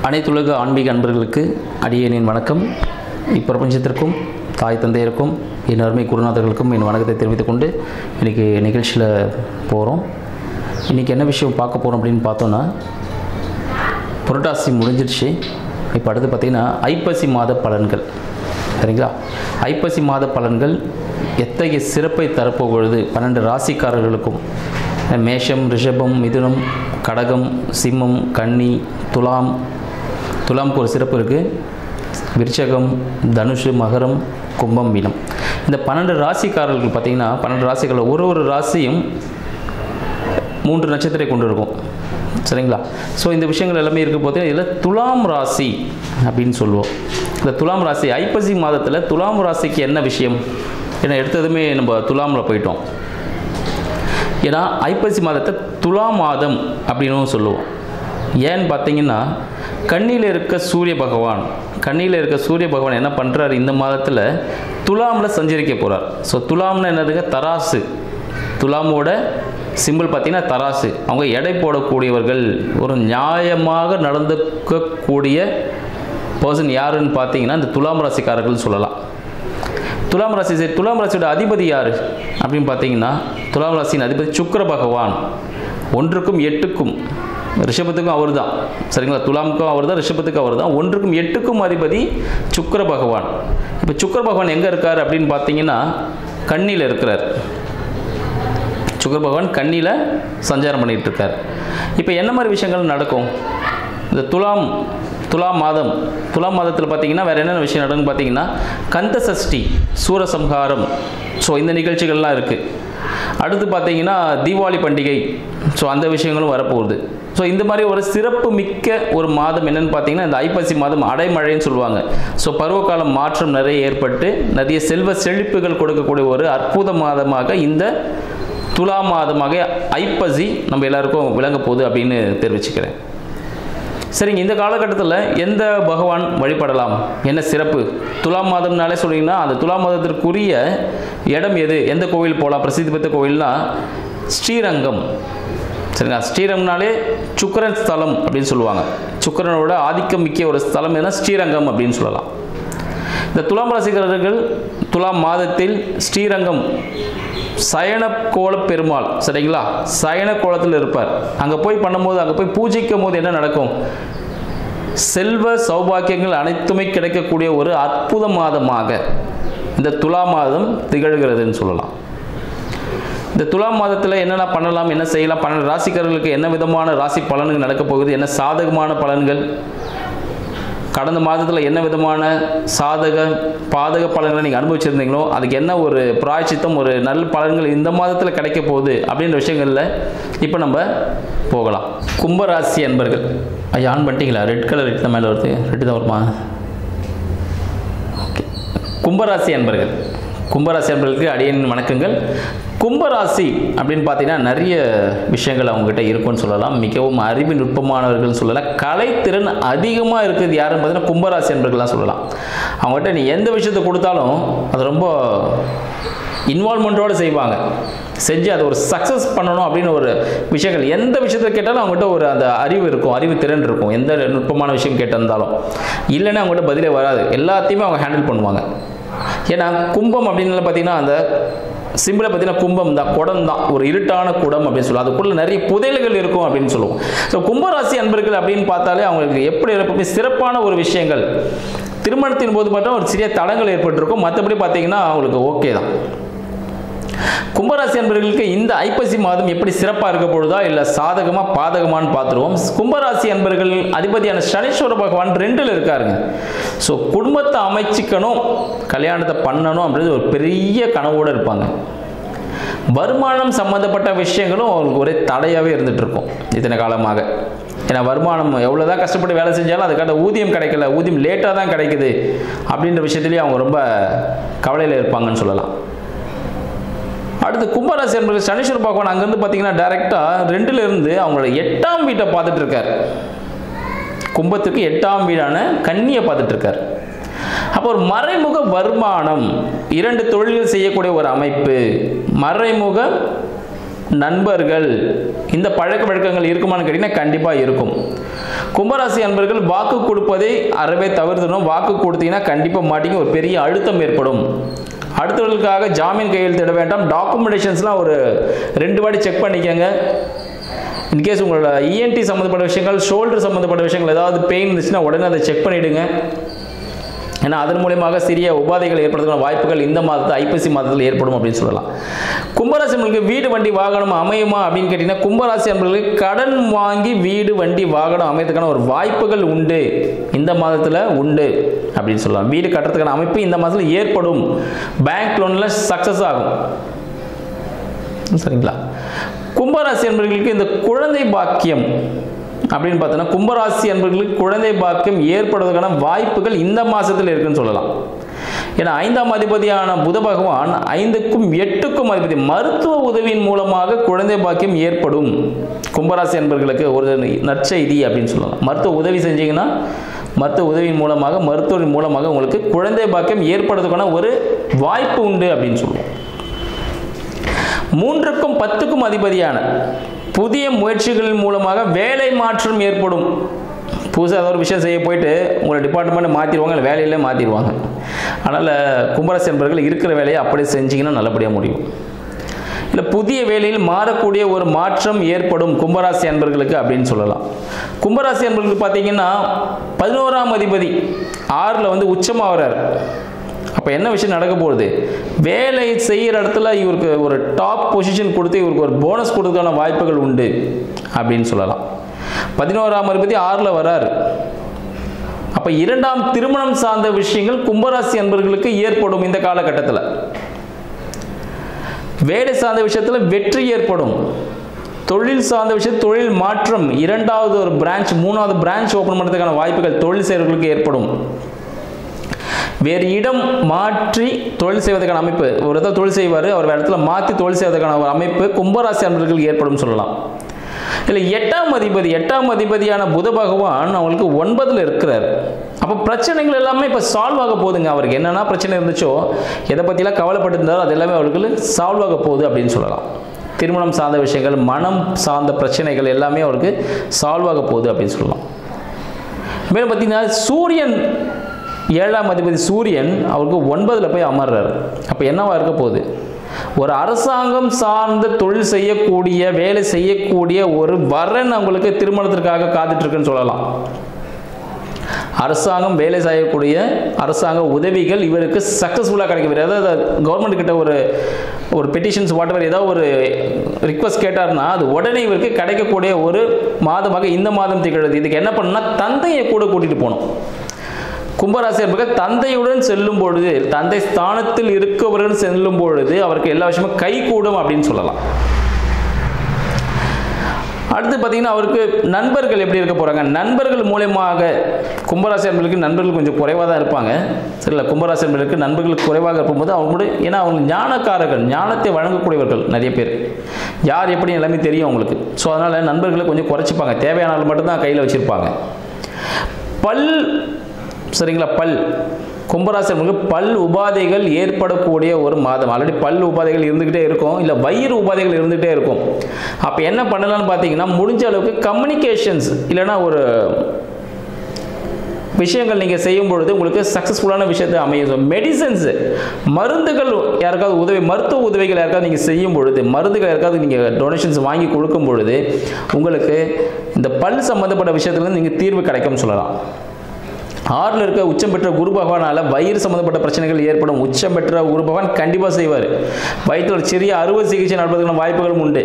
அனைத்துலக ஆன்மீக அன்பர்களுக்கு அடியேனின் வணக்கம். இப்பிரபஞ்சத்திற்கும் தாய் தந்தையருக்கும் என் அருமை குருநாதர்களுக்கும் என் வணக்கத்தை தெரிவித்துக் கொண்டு இன்றைக்கி நிகழ்ச்சியில் போகிறோம். இன்றைக்கி என்ன விஷயம் பார்க்க போகிறோம் அப்படின்னு பார்த்தோன்னா, புரட்டாசி முடிஞ்சிருச்சு. இப்போ அடுத்து பார்த்திங்கன்னா ஐப்பசி மாத பலன்கள். சரிங்களா? ஐப்பசி மாத பலன்கள் எத்தகைய சிறப்பை தரப்போகிறது 12 ராசிக்காரர்களுக்கும். மேஷம், ரிஷபம், மிதுனம், கடகம், சிம்மம், கன்னி, துலாமுக்கு ஒரு சிறப்பு இருக்குது. விருச்சகம், தனுஷு, மகரம், கும்பம், மீனம். இந்த 12 ராசிக்காரர்கள் பார்த்திங்கன்னா 12 ராசிகளில் ஒரு ராசியும் 3 நட்சத்திரம் கொண்டு இருக்கும். சரிங்களா? ஸோ இந்த விஷயங்கள் எல்லாமே இருக்க போது இதில் துலாம் ராசி அப்படின்னு சொல்லுவோம். இந்த துலாம் ராசி ஐப்பசி மாதத்தில் துலாம் ராசிக்கு என்ன விஷயம்? ஏன்னா எடுத்ததுமே நம்ம துலாமில் போயிட்டோம். ஏன்னா ஐப்பசி மாதத்தை துலா மாதம் அப்படின்னு சொல்லுவோம். ஏன்னு பார்த்தீங்கன்னா, கன்னியில் இருக்க சூரிய பகவான் என்ன பண்ணுறாரு, இந்த மாதத்தில் துலாமில் சஞ்சரிக்க போகிறார். ஸோ துலாம்னா என்னதுங்க? தராசு. துலாமோட சிம்பிள் பார்த்தீங்கன்னா தராசு. அவங்க எடை போடக்கூடியவர்கள், ஒரு நியாயமாக நடந்துக்கக்கூடிய பர்சன் யாருன்னு பார்த்தீங்கன்னா இந்த துலாம் ராசிக்காரர்கள் சொல்லலாம். துலாம் ராசியோட அதிபதி யார் அப்படின்னு பார்த்தீங்கன்னா, துலாம் ராசியின் அதிபதி சுக்கிர பகவான். 1க்கும் 8க்கும், ரிஷபத்துக்கும் அவர் தான். சரிங்களா? துலாமுக்கும் அவர் தான், ரிஷபத்துக்கும் அவர் தான். 1க்கும் 8க்கும் அதிபதி சுக்கிர பகவான். இப்போ சுக்கிர பகவான் எங்கே இருக்கார் அப்படின்னு பார்த்தீங்கன்னா, கன்னியில் இருக்கிறார். சுக்கிர பகவான் கன்னியில் சஞ்சாரம் பண்ணிகிட்டு இருக்கார். இப்போ என்ன மாதிரி விஷயங்கள் நடக்கும் இந்த துலாம் மாதத்தில் பார்த்தீங்கன்னா வேறு என்னென்ன விஷயம் நடக்குன்னு பார்த்தீங்கன்னா, கந்த சஷ்டி, சூரசம்ஹாரம், ஸோ இந்த நிகழ்ச்சிகள்லாம் இருக்குது. அடுத்து பார்த்தீங்கன்னா தீபாவளி பண்டிகை, ஸோ அந்த விஷயங்களும் வரப்போகுது. ஸோ இந்த மாதிரி ஒரு சிறப்பு மிக்க ஒரு மாதம் என்னென்னு பார்த்தீங்கன்னா இந்த ஐப்பசி மாதம் அடைமழைன்னு சொல்லுவாங்க. ஸோ பருவகாலம் மாற்றம் நிறைய ஏற்பட்டு நிறைய செல்வ செழிப்புகள் கொடுக்கக்கூடிய ஒரு அற்புத மாதமாக இந்த துலா மாதமாக ஐப்பசி நம்ம எல்லாருக்கும் விளங்க போகுது அப்படின்னு தெரிவிச்சுக்கிறேன். சரிங்க, இந்த காலகட்டத்தில் எந்த பகவான் வழிபடலாம், என்ன சிறப்பு? துலாம் மாதம்னாலே சொல்லிங்கன்னா அந்த துலாம் மாதத்திற்குரிய இடம் எது, எந்த கோவில் போகலாம்? பிரசித்தி பெற்ற கோவில்னா ஸ்ரீரங்கம். சரிங்களா? ஸ்ரீரங்கம்னாலே சுக்கிரன் ஸ்தலம் அப்படின்னு சொல்லுவாங்க. சுக்கிரனோட ஆதிக்கம் மிக்க ஒரு ஸ்தலம் எதுனா ஸ்ரீரங்கம் அப்படின்னு சொல்லலாம். இந்த துலாம் ராசிக்காரர்கள் துலாம் மாதத்தில் ஸ்ரீரங்கம் சயன கோல பெருமாள், சரிங்களா, சயன கோலத்தில் இருப்பார். அங்கே போய் பண்ணும்போது, அங்கே போய் பூஜிக்கும் போது என்ன நடக்கும்? செல்வ சௌபாக்கியங்கள் அனைத்துமே கிடைக்கக்கூடிய ஒரு அற்புத மாதமாக இந்த துலா மாதம் திகழ்கிறதுன்னு சொல்லலாம். இந்த துலாம் மாதத்தில் என்னென்ன பண்ணலாம், என்ன செய்யலாம், 12 ராசிக்காரர்களுக்கு என்ன விதமான ராசி பலன்கள் நடக்க போகுது, என்ன சாதகமான பலன்கள், கடந்த மாதத்தில் என்ன விதமான பாதக பலன்களை நீங்கள் அனுபவிச்சிருந்தீங்களோ அதுக்கு என்ன ஒரு பிராயச்சித்தம், ஒரு நல்ல பலன்கள் இந்த மாதத்தில் கிடைக்க போகுது அப்படின்ற விஷயங்களில் இப்போ நம்ம போகலாம். கும்பராசி அன்பர்கள், ஐயா ஆன் பண்ணிட்டீங்களா? ரெட் கலர் ரெட் தான் மேலே வருது, ரெட்டு தான் வருமா? ஓகே. கும்பராசி அன்பர்களுக்கு அடியேன் வணக்கங்கள். கும்பராசி அப்படின்னு பார்த்தீங்கன்னா நிறைய விஷயங்கள் அவங்ககிட்ட இருக்குன்னு சொல்லலாம். மிகவும் அறிவு நுட்பமானவர்கள் சொல்லலாம். கலைத்திறன் அதிகமாக இருக்குது யாருன்னு பார்த்தீங்கன்னா கும்பராசி அன்பர்கள்லாம் சொல்லலாம். அவங்ககிட்ட நீ எந்த விஷயத்தை கொடுத்தாலும் அது ரொம்ப இன்வால்மெண்ட்டோடு செய்வாங்க. செஞ்சு அதை ஒரு சக்ஸஸ் பண்ணணும் அப்படின்னு ஒரு விஷயங்கள் எந்த விஷயத்தை கேட்டாலும் அவங்ககிட்ட ஒரு அந்த அறிவு இருக்கும், அறிவு திறன் இருக்கும். எந்த நுட்பமான விஷயம் கேட்டிருந்தாலும் இல்லைன்னா அவங்ககிட்ட பதிலே வராது. எல்லாத்தையுமே அவங்க ஹேண்டில் பண்ணுவாங்க. ஏன்னா கும்பம் அப்படின்னு பார்த்தீங்கன்னா அந்த சிம்பிளை பார்த்தீங்கன்னா கும்பம் தான், குடம் தான், ஒரு இருட்டான குடம் அப்படின்னு சொல்லுவோம். அதுக்குள்ள நிறைய புதையல்கள் இருக்கும் அப்படின்னு சொல்லுவோம். ஸோ கும்பராசி அன்பர்கள் அப்படின்னு பார்த்தாலே அவங்களுக்கு எப்படி சிறப்பான ஒரு விஷயங்கள், திருமணத்தின் போது மட்டும் ஒரு சிறிய தடங்கள் ஏற்பட்டிருக்கும். மற்றபடி பார்த்தீங்கன்னா அவங்களுக்கு ஓகே தான். கும்பராசி அன்பர்களுக்கு இந்த ஐப்பசி மாதம் எப்படி சிறப்பாக இருக்க பொழுதா இல்லை சாதகமாக பாதகமானு பார்த்துருவோம். கும்பராசி அன்பர்கள் அதிபதியான சனீஸ்வர பகவான் 2ல் இருக்காருங்க. ஸோ குடும்பத்தை அமைச்சிக்கணும், கல்யாணத்தை பண்ணணும் அப்படின்றது ஒரு பெரிய கனவோடு இருப்பாங்க. வருமானம் சம்மந்தப்பட்ட விஷயங்களும் அவங்களுக்கு ஒரே தடையாகவே இருந்துகிட்டு இருக்கும் இத்தனை காலமாக. ஏன்னா வருமானம் எவ்வளோதான் கஷ்டப்பட்டு வேலை செஞ்சாலும் அதுக்கான ஊதியம் கிடைக்கல, ஊதியம் லேட்டாக தான் கிடைக்குது அப்படின்ற விஷயத்துலேயே அவங்க ரொம்ப கவலையில் இருப்பாங்கன்னு சொல்லலாம். அடுத்து கும்பராசி என்பது சனீஸ்வர பகவான் அங்கேருந்து பார்த்தீங்கன்னா டைரெக்டாக 2ல் இருந்து அவங்களோட 8ஆம் வீட்டை பார்த்துட்டு இருக்கார். கும்பத்துக்கு 8ஆம் வீடான கன்னியை பார்த்துட்டு இருக்கார். அப்போ ஒரு மறைமுக வருமானம், 2 தொழில்கள் செய்யக்கூடிய ஒரு அமைப்பு, மறைமுக நண்பர்கள், இந்த பழக்க வழக்கங்கள் இருக்குமான்னு கேட்டிங்கன்னா கண்டிப்பாக இருக்கும். கும்பராசி அன்பர்கள் வாக்கு கொடுப்பதை அறவே தவிர்த்துடணும். வாக்கு கொடுத்தீங்கன்னா கண்டிப்பாக மாட்டிங்க, ஒரு பெரிய அழுத்தம் ஏற்படும். அடுத்தவர்களுக்காக ஜாமீன் கையெழுத்திட வேண்டாம். டாக்குமெண்டேஷன்ஸ்லாம் ஒரு 2 வாட்டி செக் பண்ணிக்கோங்க. இன்கேஸ் உங்களோட இஎன்டி சம்மந்தப்பட்ட விஷயங்கள், ஷோல்டர் சம்மந்தப்பட்ட விஷயங்கள் ஏதாவது பெயின் இருந்துச்சுன்னா உடனே அதை செக் பண்ணிவிடுங்க. ஏன்னா அதன் மூலியமாக சிறிய உபாதைகள் ஏற்படுத்துகிற வாய்ப்புகள் இந்த மாதத்தில் ஐப்பசி மாதத்தில் ஏற்படும் அப்படின்னு சொல்லலாம். கும்பராசி அன்பர்களுக்கு வீடு வண்டி வாகனம் அமையுமா அப்படின்னு கேட்டிங்கன்னா, கும்பராசி அன்பர்களுக்கு கடன் வாங்கி வீடு வண்டி வாகனம் அமையறதுக்கான ஒரு வாய்ப்புகள் உண்டு, இந்த மாதத்தில் உண்டு அப்படின்னு சொல்லலாம். வீடு கட்டுறதுக்கான அமைப்பு இந்த மாதத்தில் ஏற்படும். பேங்க் லோனில் சக்ஸஸ் ஆகும். சரிங்களா? கும்பராசி அன்பர்களுக்கு இந்த குழந்தை பாக்கியம் அப்படின்னு பார்த்தோன்னா, கும்பராசி அன்பர்களுக்கு குழந்தை பாக்கியம் ஏற்படுவதற்கான வாய்ப்புகள் இந்த மாதத்தில் இருக்குன்னு சொல்லலாம். ஏன்னா 5ஆம் அதிபதியான புத பகவான் 5க்கும் 8க்கும் அதிபதி. மருத்துவ உதவியின் மூலமாக குழந்தை பாக்கியம் ஏற்படும். கும்பராசி அன்பர்களுக்கு ஒரு நற்செய்தி அப்படின்னு சொல்லலாம். மருத்துவ உதவி செஞ்சீங்கன்னா மருத்துவ உதவியின் மூலமாக, மருத்துவரின் மூலமாக உங்களுக்கு குழந்தை பாக்கியம் ஏற்படுவதற்கான ஒரு வாய்ப்பு உண்டு அப்படின்னு சொல்லுவோம். 3க்கும் 10க்கும் அதிபதியான புதிய முயற்சிகளின் மூலமாக வேலை மாற்றம் ஏற்படும். புதுசாக ஏதாவது ஒரு விஷயம் செய்ய போயிட்டு உங்களை டிபார்ட்மெண்ட்டை மாற்றிடுவாங்க, இல்லை வேலையிலே மாற்றிடுவாங்க. அதனால் கும்பராசி என்பவர்கள் இருக்கிற வேலையை அப்படியே செஞ்சிங்கன்னா நல்லபடியாக முடியும். இல்லை புதிய வேலையில் மாறக்கூடிய ஒரு மாற்றம் ஏற்படும் கும்பராசி அன்பர்களுக்கு அப்படின்னு சொல்லலாம். கும்பராசி அன்பர்களுக்கு பார்த்தீங்கன்னா 11ஆம் அதிபதி 6ல் உச்சமாகிறார். அப்போ என்ன விஷயம் நடக்க போகுது? வேலை செய்கிற இடத்துல இவருக்கு ஒரு டாப் பொசிஷன் கொடுத்து இவருக்கு ஒரு போனஸ் கொடுக்கறதுக்கான வாய்ப்புகள் உண்டு அப்படின்னு சொல்லலாம். 11ஆம் அதிபதி 6ல் வராரு. அப்போ 2ஆம் திருமணம் சார்ந்த விஷயங்கள் கும்பராசி அன்பர்களுக்கு ஏற்படும் இந்த காலகட்டத்தில். வேலை சார்ந்த விஷயத்தில் வெற்றி ஏற்படும். தொழில் சார்ந்த விஷயம் தொழில் மாற்றம், 2வது ஒரு பிரான்ச் 3வது பிரான்ச் ஓப்பன் பண்ணுறதுக்கான வாய்ப்புகள் தொழில் செய்கிறவர்களுக்கு ஏற்படும். வேறு இடம் மாற்றி தொழில் செய்வதற்கான அமைப்பு, ஒரு இடத்துல தொழில் செய்வார், அவர் வேறு இடத்துல மாற்றி தொழில் செய்வதற்கான ஒரு அமைப்பு கும்பராசி அன்பர்களுக்கு ஏற்படும் சொல்லலாம். இல்லை 8ஆம் அதிபதியான புத பகவான் அவங்களுக்கு 9ல் இருக்கிறார். அப்போ பிரச்சனைகள் எல்லாமே இப்போ சால்வ் ஆக போகுதுங்க. அவருக்கு என்னென்ன பிரச்சனை இருந்துச்சோ, எதை பற்றிலாம் கவலைப்பட்டு இருந்தாரோ அது எல்லாமே அவருக்கு சால்வ் ஆக போகுது அப்படின்னு சொல்லலாம். திருமணம் சார்ந்த விஷயங்கள், மனம் சார்ந்த பிரச்சனைகள் எல்லாமே அவருக்கு சால்வ் ஆக போகுது அப்படின்னு சொல்லலாம். மேலும் பார்த்தீங்கன்னா சூரியன் 7ஆம் அதிபதி சூரியன் அவருக்கு 9ல் போய் அமர்றார். அப்போ என்னவா இருக்க போகுது? ஒரு அரசாங்கம் சார்ந்த தொழில் செய்யக்கூடிய, வேலை செய்யக்கூடிய ஒரு வரன் அவங்களுக்கு திருமணத்திற்காக காத்துட்டு இருக்குன்னு சொல்லலாம். அரசாங்கம் வேலை செய்யக்கூடிய அரசாங்க உதவிகள் இவருக்கு சக்ஸஸ்ஃபுல்லாக கிடைக்கும். ஏதாவது கவர்மெண்ட் கிட்ட ஒரு பெட்டிஷன்ஸ் வாட்டவர் ஏதாவது ஒரு ரிக்வஸ்ட் கேட்டார்னா அது உடனே இவருக்கு கிடைக்கக்கூடிய ஒரு மாதமாக இந்த மாதம் திகழ்கிறது. இதுக்கு என்ன பண்ணணும்னா தந்தையை கூட கூட்டிகிட்டு போகணும். கும்பராசி என்பவர் தந்தையுடன் செல்லும் பொழுது, தந்தை ஸ்தானத்தில் இருக்கவருடன் செல்லும் பொழுது அவருக்கு எல்லா விஷயமும் கை கூடும் அப்படின்னு சொல்லலாம். அடுத்து பார்த்தீங்கன்னா அவருக்கு நண்பர்கள் எப்படி இருக்க போகிறாங்க? நண்பர்கள் மூலமாக கும்பராசி என்பவர்களுக்கு நண்பர்கள் கொஞ்சம் குறைவாக தான் இருப்பாங்க. சரிங்களா? கும்பராசி என்பவர்களுக்கு நண்பர்கள் குறைவாக இருக்கும்போது அவங்களோட, ஏன்னா அவங்க ஞானக்காரர்கள், ஞானத்தை வழங்கக்கூடியவர்கள் நிறைய பேர், யார் எப்படி எல்லாமே தெரியும் அவங்களுக்கு. ஸோ அதனால் நண்பர்களை கொஞ்சம் குறைச்சிப்பாங்க. தேவையானாலும் மட்டும்தான் கையில் வச்சுருப்பாங்க. சரிங்களா? கும்பராசி என்பவர்களுக்கு பல் உபாதைகள் ஏற்படக்கூடிய ஒரு மாதம். ஆல்ரெடி பல் உபாதைகள் இருந்துகிட்டே இருக்கும், இல்லை வயிறு உபாதைகள் இருந்துகிட்டே இருக்கும். அப்போ என்ன பண்ணலாம்னு பார்த்தீங்கன்னா, முடிஞ்ச அளவுக்கு கம்யூனிகேஷன்ஸ் இல்லைன்னா ஒரு விஷயங்கள் நீங்கள் செய்யும் பொழுது உங்களுக்கு சக்ஸஸ்ஃபுல்லான விஷயத்தை அமையும். மெடிசன்ஸ், மருந்துகள் யாருக்காவது உதவி, மருத்துவ உதவிகள் யாருக்காவது நீங்கள் செய்யும் பொழுது, மருந்துகள் யாருக்காவது நீங்கள் டொனேஷன்ஸ் வாங்கி கொடுக்கும் பொழுது உங்களுக்கு இந்த பல் சம்மந்தப்பட்ட விஷயத்துலேருந்து நீங்கள் தீர்வு கிடைக்கும்னு சொல்லலாம். 6ல் இருக்க உச்சம் பெற்ற குரு பகவானால் வயிறு சம்மந்தப்பட்ட பிரச்சனைகள் ஏற்படும். உச்சம் பெற்ற குரு பகவான் கண்டிப்பாக செய்வார். வயிற்றில் ஒரு சிறிய அறுவை சிகிச்சை நடப்பதற்கான வாய்ப்புகளும் உண்டு.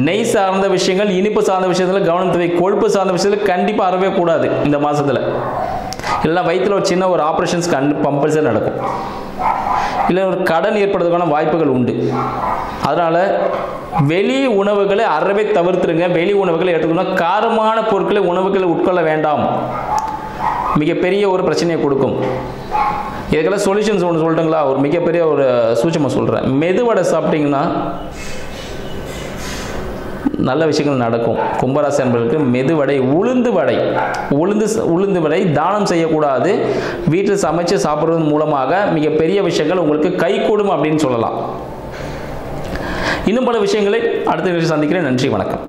நெய் சார்ந்த விஷயங்கள், இனிப்பு சார்ந்த விஷயத்தில் கவனம் தேவை. கொழுப்பு சார்ந்த விஷயத்தில் கண்டிப்பாக அறவே கூடாது இந்த மாதத்தில். இல்லைன்னா வயிற்றில் ஒரு சின்ன ஒரு ஆப்ரேஷன்ஸ் கம்பல்சரி நடக்கும். இல்லை ஒரு கடன் ஏற்படுவதற்கான வாய்ப்புகள் உண்டு. அதனால் வெளி உணவுகளை அறவே தவிர்த்துருங்க. வெளி உணவுகளை எடுத்துக்கணும். காரமான பொருட்களை உணவுகளை உட்கொள்ள வேண்டாம். மிகப்பெரிய ஒரு பிரச்சனையை கொடுக்கும். இதுக்கெல்லாம் சொல்யூஷன்ஸ் ஒன்று சொல்லிட்டுங்களா? ஒரு மிகப்பெரிய ஒரு சூட்சமாக சொல்கிறேன். மெதுவடை சாப்பிட்டீங்கன்னா நல்ல விஷயங்கள் நடக்கும். கும்பராசி என்பவர்களுக்கு மெதுவடை, உளுந்து வடை தானம் செய்யக்கூடாது. வீட்டில் சமைச்சு சாப்பிட்றது மூலமாக மிகப்பெரிய விஷயங்கள் உங்களுக்கு கைகூடும் அப்படின்னு சொல்லலாம். இன்னும் பல விஷயங்களை அடுத்த நிகழ்ச்சி சந்திக்கிறேன். நன்றி, வணக்கம்.